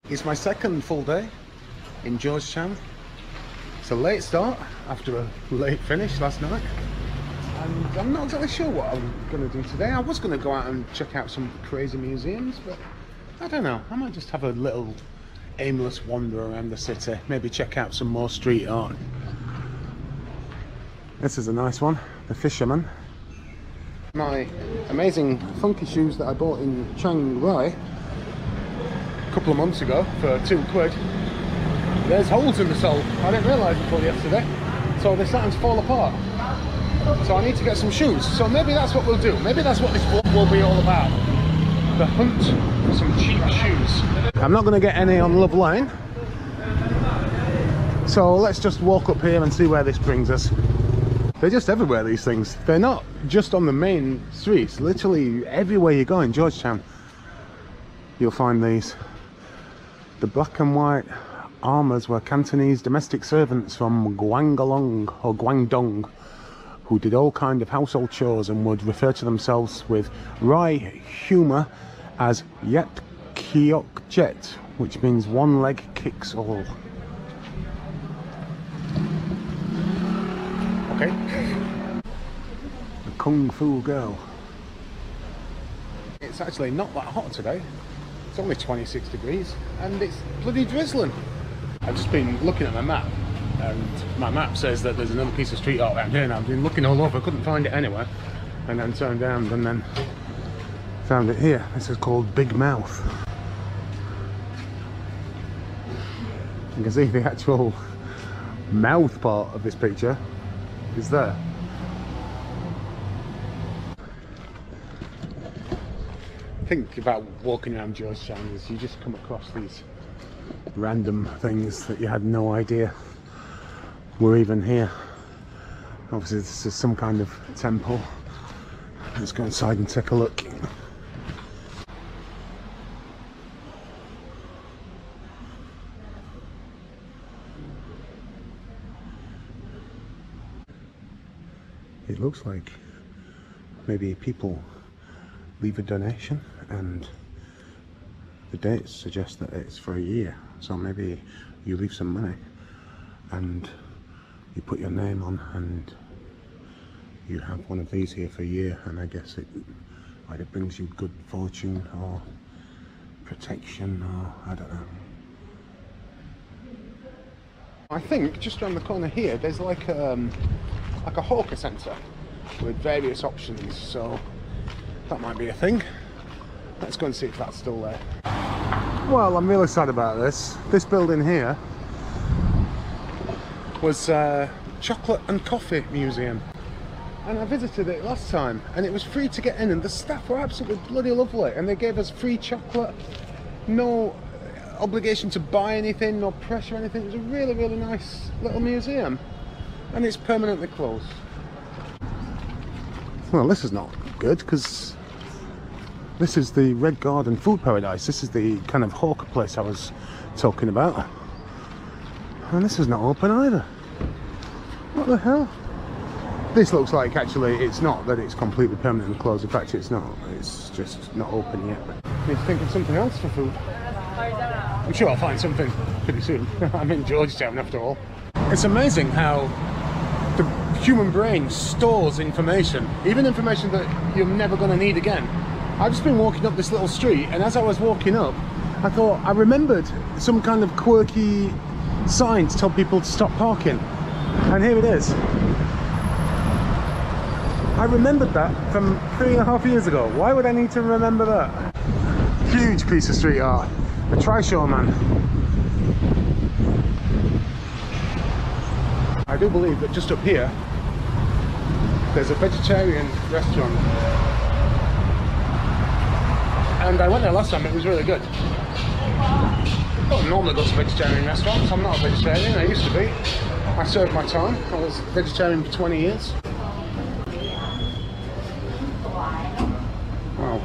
It's my second full day in Georgetown. It's a late start after a late finish last night. And I'm not exactly sure what I'm going to do today. I was going to go out and check out some crazy museums, but I don't know. I might just have a little aimless wander around the city. Maybe check out some more street art. This is a nice one, the Fisherman. My amazing funky shoes that I bought in Chiang Rai a couple of months ago for £2. There's holes in the sole. I didn't realise until yesterday. So they're starting to fall apart. So I need to get some shoes. So maybe that's what we'll do. Maybe that's what this vlog will be all about. The hunt for some cheap shoes. I'm not going to get any on Love Lane. So let's just walk up here and see where this brings us. They're just everywhere, these things. They're not just on the main streets. Literally everywhere you go in Georgetown, you'll find these. The black and white armours were Cantonese domestic servants from Guangdong or Guangdong, who did all kind of household chores and would refer to themselves with wry humour as Yat Kiok Jet, which means one leg kicks all. Okay. The Kung Fu Girl. It's actually not that hot today. It's only 26 degrees and it's bloody drizzling. I've just been looking at my map and my map says that there's another piece of street art around here, and I've been looking all over, couldn't find it anywhere, and then turned down and then found it here. This is called Big Mouth. You can see the actual mouth part of this picture is there. Think about walking around Georgetown is you just come across these random things that you had no idea were even here. Obviously this is some kind of temple. Let's go inside and take a look. It looks like maybe people leave a donation and the dates suggest that it's for a year, so maybe you leave some money and you put your name on and you have one of these here for a year, and I guess it either brings you good fortune or protection, or I don't know. I think just around the corner here there's like a hawker centre with various options, so that might be a thing. Let's go and see if that's still there. Well, I'm really sad about this. This building here was a chocolate and coffee museum, and I visited it last time and it was free to get in, and the staff were absolutely bloody lovely, and they gave us free chocolate, no obligation to buy anything, no pressure or anything. It was a really, really nice little museum, and it's permanently closed. Well, this is not good, because this is the Red Garden Food Paradise. This is the kind of hawker place I was talking about. And this is not open either. What the hell? This looks like, actually, it's not that it's completely permanently closed. In fact, it's not. It's just not open yet. Need to think of something else for food. I'm sure I'll find something pretty soon. I'm in Georgetown after all. It's amazing how the human brain stores information, even information that you're never going to need again. I've just been walking up this little street, and as I was walking up, I thought I remembered some kind of quirky sign to tell people to stop parking, and here it is. I remembered that from 3.5 years ago. Why would I need to remember that? Huge piece of street art. A trishaw man. I do believe that just up here there's a vegetarian restaurant, and I went there last time. It was really good. I don't normally go to vegetarian restaurants. I'm not a vegetarian. I used to be. I served my time. I was vegetarian for 20 years. Wow.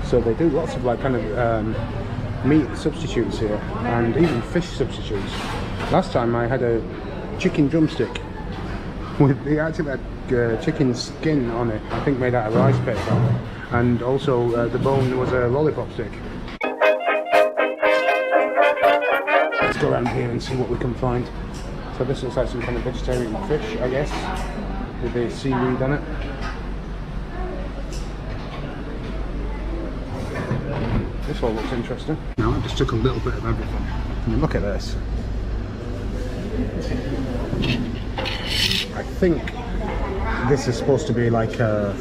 So they do lots of like kind of meat substitutes here, and even fish substitutes. Last time I had a chicken drumstick with the actually had chicken skin on it, I think made out of rice paper, and also the bone was a lollipop stick. go around here and see what we can find. So this looks like some kind of vegetarian fish, I guess, with the seaweed on it. This all looks interesting. Now I just took a little bit of everything. I mean, look at this. I think this is supposed to be like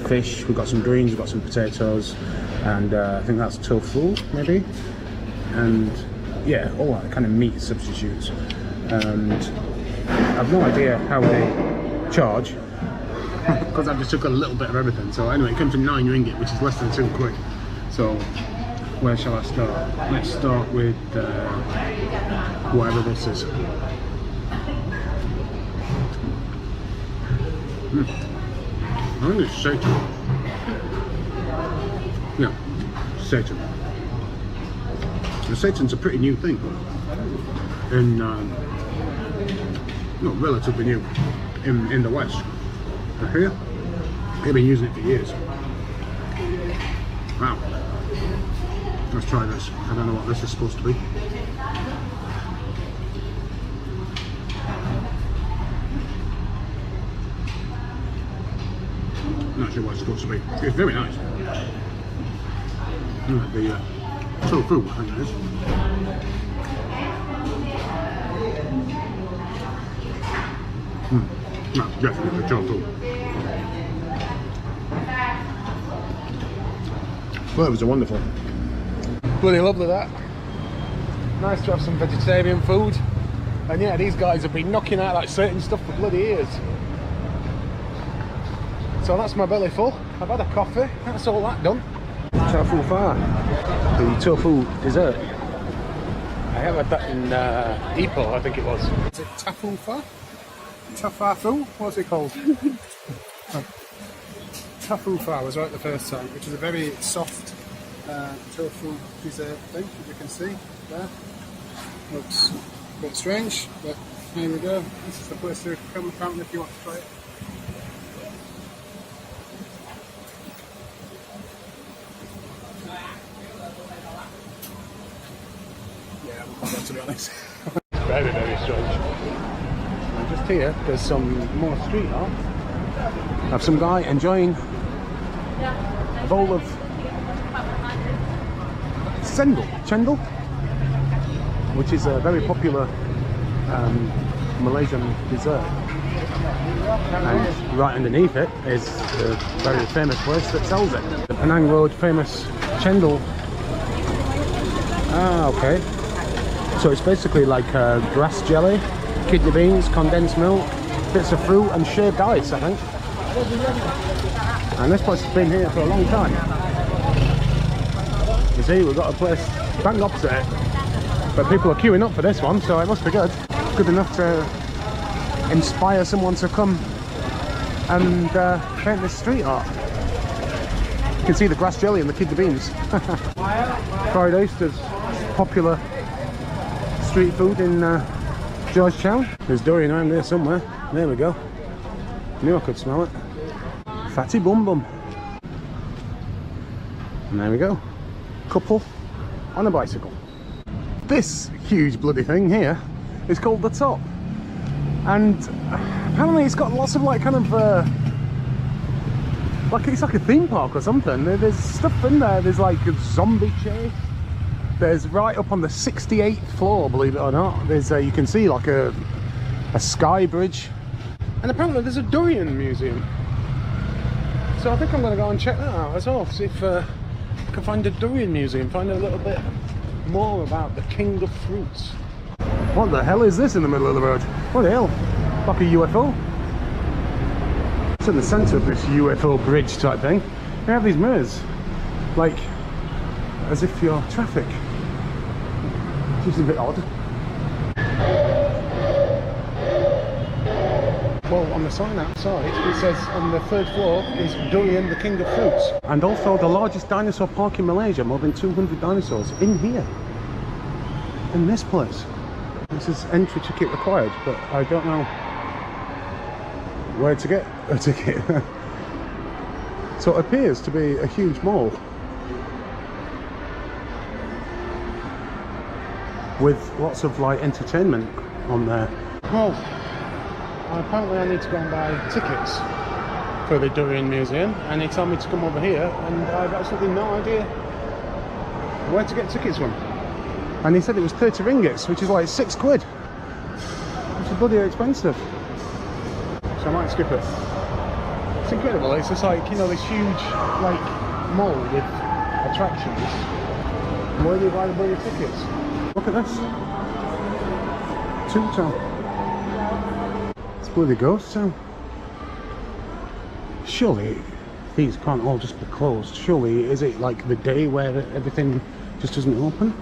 fish. We've got some greens, we've got some potatoes, and I think that's tofu, maybe. And yeah, all that kind of meat substitutes. And I've no idea how they charge because I just took a little bit of everything. So anyway, it comes to 9 ringgit, which is less than 2 quid. So where shall I start? Let's start with whatever this is. I think it's Satan. Yeah, Satan. The Satan's a pretty new thing. In not relatively new in the West. But here, they've been using it for years. Wow. Let's try this. I don't know what this is supposed to be. Not sure what it's supposed to be. It's very nice. The tofu, I think it is. No, definitely tofu. Flavours are wonderful. Bloody lovely that. Nice to have some vegetarian food. And yeah, these guys have been knocking out like certain stuff for bloody years. So that's my belly full. I've had a coffee. That's all that done. Tofu pho, the tofu dessert. I have had that in Ipoh, I think it was. Is it tofu pho? Tofu? What's it called? Tofu pho, I was right the first time, which is a very soft tofu dessert thing, as you can see there. Looks a bit strange, but here we go. This is the place to come from if you want to try it. Yeah, I'm not to be honest. Very, very strange. And just here, there's some more street art. I have some guy enjoying a bowl of chendol, which is a very popular Malaysian dessert. And right underneath it is the very famous place that sells it. The Penang Road famous chendol. Ah, okay. So it's basically like grass jelly, kidney beans, condensed milk, bits of fruit and shaved ice, I think. And this place has been here for a long time. You see, we've got a place bang opposite it, but people are queuing up for this one, so it must be good. Good enough to inspire someone to come and paint this street art. You can see the grass jelly and the kidney beans. Fried oysters, popular street food in Georgetown. There's durian around there somewhere. There we go. Knew I could smell it. Fatty bum bum. And there we go. Couple on a bicycle. This huge bloody thing here is called the Top. And apparently it's got lots of like kind of like it's like a theme park or something. There's stuff in there. There's like a zombie chase. There's right up on the 68th floor, believe it or not. There's you can see like a sky bridge. And apparently there's a durian museum. So I think I'm going to go and check that out as well. See if I can find a durian museum. Find out a little bit more about the king of fruits. What the hell is this in the middle of the road? What the hell? Like a UFO? It's in the centre of this UFO bridge type thing. They have these mirrors. Like, as if you're traffic. Which is a bit odd. Well, on the sign outside, it says on the 3rd floor is Durian, the king of fruits. And also the largest dinosaur park in Malaysia, more than 200 dinosaurs in here. In this place. This is entry ticket required, but I don't know where to get a ticket. So it appears to be a huge mall. with lots of like entertainment on there. Well, apparently I need to go and buy tickets for the Durian Museum, and he told me to come over here, and I've absolutely no idea where to get tickets from. And he said it was 30 ringgits, which is like 6 quid. Which is bloody expensive. So I might skip it. It's incredible. It's just like, you know, this huge like mall with attractions. And where do you buy the bloody tickets? Look at this. Toontown. It's bloody ghost town. Surely these can't all just be closed. Surely is it like the day where everything just doesn't open?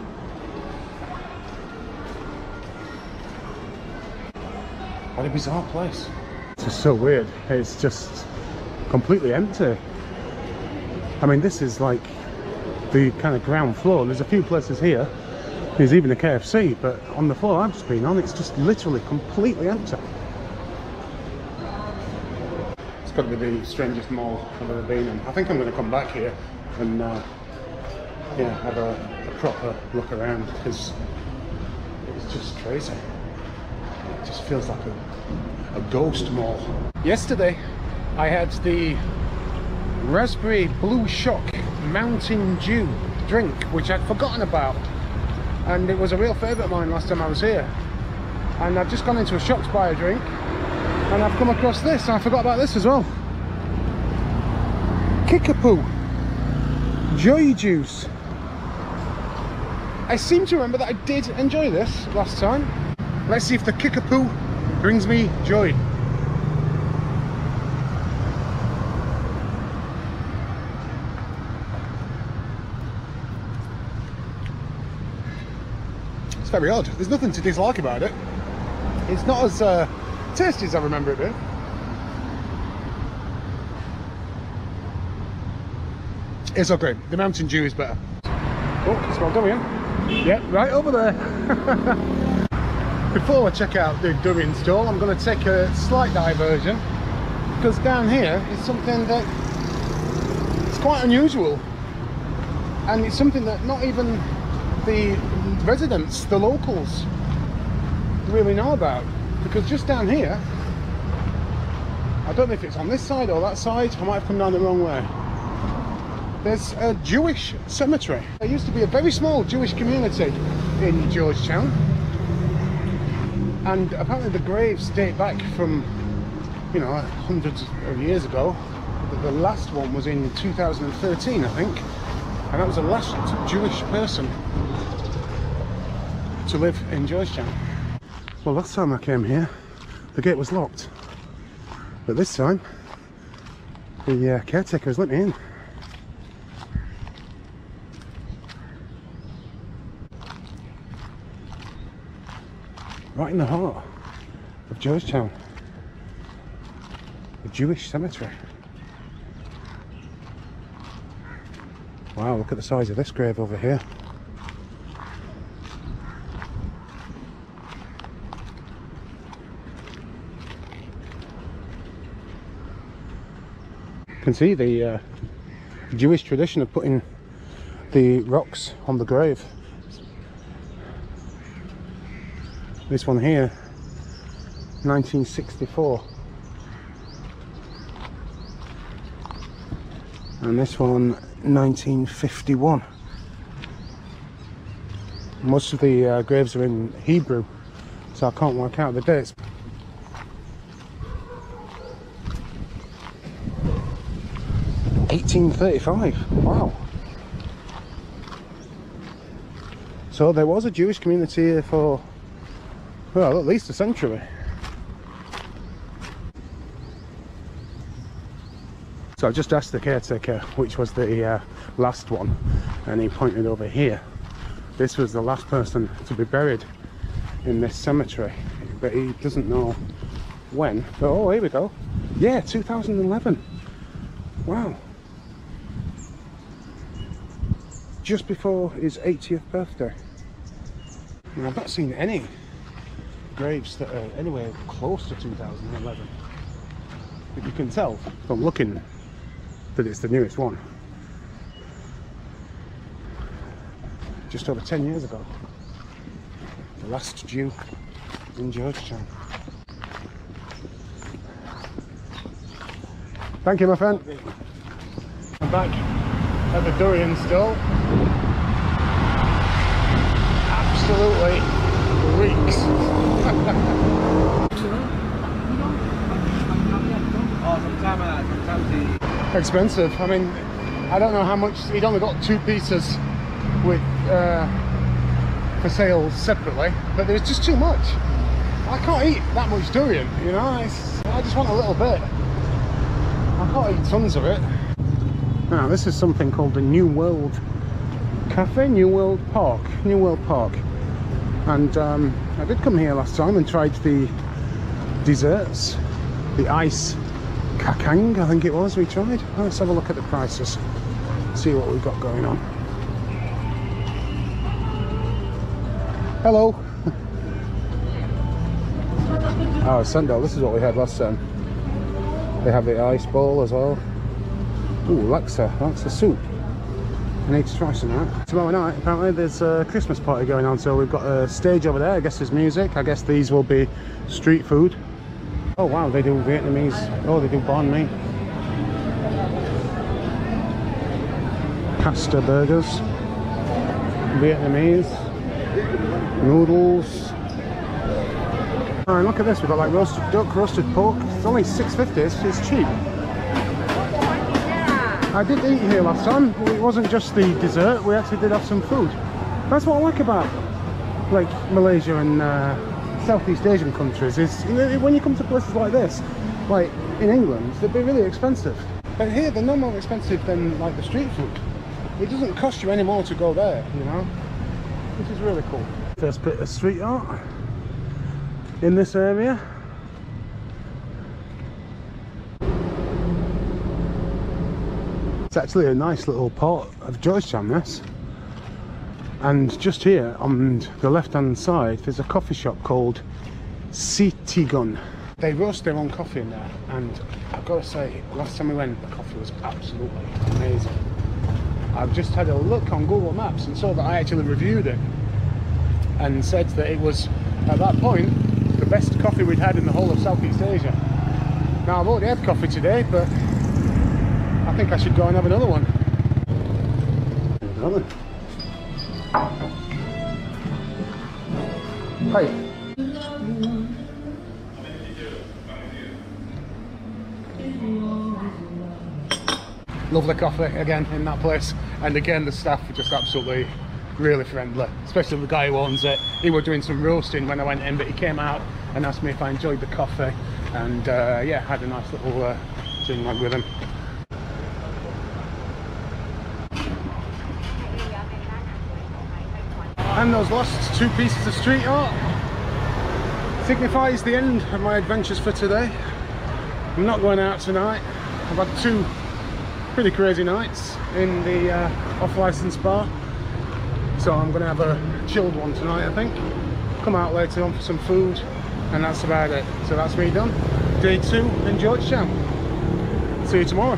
What a bizarre place. It's just so weird. It's just completely empty. I mean, this is like the kind of ground floor. There's a few places here. There's even a KFC, but on the floor I've just been on, it's just literally completely empty. It's got to be the strangest mall I've ever been in. I think I'm going to come back here and yeah, have a proper look around, because it's just crazy. It just feels like a ghost mall. Yesterday I had the Raspberry Blue Shock Mountain Dew drink, which I'd forgotten about, and it was a real favourite of mine last time I was here. And I've just gone into a shop to buy a drink, and I've come across this, and I forgot about this as well. Kickapoo Joy Juice. I seem to remember that I did enjoy this last time. Let's see if the Kickapoo brings me joy. It's very odd. There's nothing to dislike about it. It's not as tasty as I remember it being. It's okay. The Mountain Dew is better. Oh, it's got durian. Yep, right over there. Before I check out the durian stall, I'm going to take a slight diversion, because down here is something that it's quite unusual, and it's something that not even the residents, the locals, really know about. Because just down here, I don't know if it's on this side or that side, I might have come down the wrong way, there's a Jewish cemetery. There used to be a very small Jewish community in Georgetown, and apparently the graves date back from, you know, hundreds of years ago. The last one was in 2013, I think, and that was the last Jewish person to live in Georgetown. Well, last time I came here, the gate was locked, but this time the caretaker has let me in. Right in the heart of Georgetown, the Jewish cemetery. Wow, look at the size of this grave over here. You can see the Jewish tradition of putting the rocks on the grave. This one here, 1964. And this one, 1951. Most of the graves are in Hebrew, so I can't work out the dates. $1835, wow. So there was a Jewish community here for, well, at least a century. So I just asked the caretaker which was the last one, and he pointed over here. This was the last person to be buried in this cemetery, but he doesn't know when. But, oh, here we go. Yeah, 2011. Wow. Just before his 80th birthday. And I've not seen any graves that are anywhere close to 2011. But you can tell from looking that it's the newest one. Just over 10 years ago. last due in Georgetown. Thank you, my friend. I'm back at the durian still. Absolutely reeks. Expensive. I mean, I don't know how much. He'd only got 2 pieces with for sale separately, but there's just too much. I can't eat that much durian, you know. I just want a little bit. I can't eat tons of it. Now, this is something called the New World Cafe, New World Park. And I did come here last time and tried the desserts, the ice kakang, I think it was, we tried. Let's have a look at the prices, see what we've got going on. Hello. Oh, Sandal, this is what we had last time. They have the ice bowl as well. Ooh, laksa soup. I need to try some of that. Tomorrow night, apparently, there's a Christmas party going on, so we've got a stage over there. I guess there's music. I guess these will be street food. Oh wow, they do Vietnamese. Oh, they do banh mi. Pasta burgers. Vietnamese. Noodles. Oh, and look at this, we've got like roasted duck, roasted pork. It's only $6.50, it's cheap. I did eat here last time. It wasn't just the dessert, we actually did have some food. That's what I like about like Malaysia and Southeast Asian countries, is when you come to places like this, like in England, they'd be really expensive. But here they're no more expensive than like the street food. It doesn't cost you any more to go there, you know, which is really cool. First bit of street art in this area. It's actually a nice little part of Georgetown, this. And just here on the left hand side there's a coffee shop called Sitigun. They roast their own coffee in there, and I've got to say, last time we went, the coffee was absolutely amazing. I've just had a look on Google Maps and saw that I actually reviewed it and said that it was, at that point, the best coffee we'd had in the whole of Southeast Asia. Now, I've already had coffee today, but I think I should go and have another one. Hi. Lovely coffee again in that place, and again the staff were just absolutely really friendly, especially the guy who owns it. He was doing some roasting when I went in, but he came out and asked me if I enjoyed the coffee, and yeah, had a nice little gin log with him. And those last 2 pieces of street art signifies the end of my adventures for today. I'm not going out tonight. I've had 2 pretty crazy nights in the off-licence bar, so I'm going to have a chilled one tonight, I think. Come out later on for some food, and that's about it. So that's me done. Day 2 in Georgetown. See you tomorrow.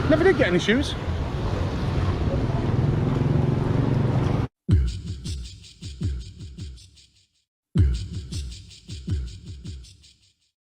Never did get any shoes.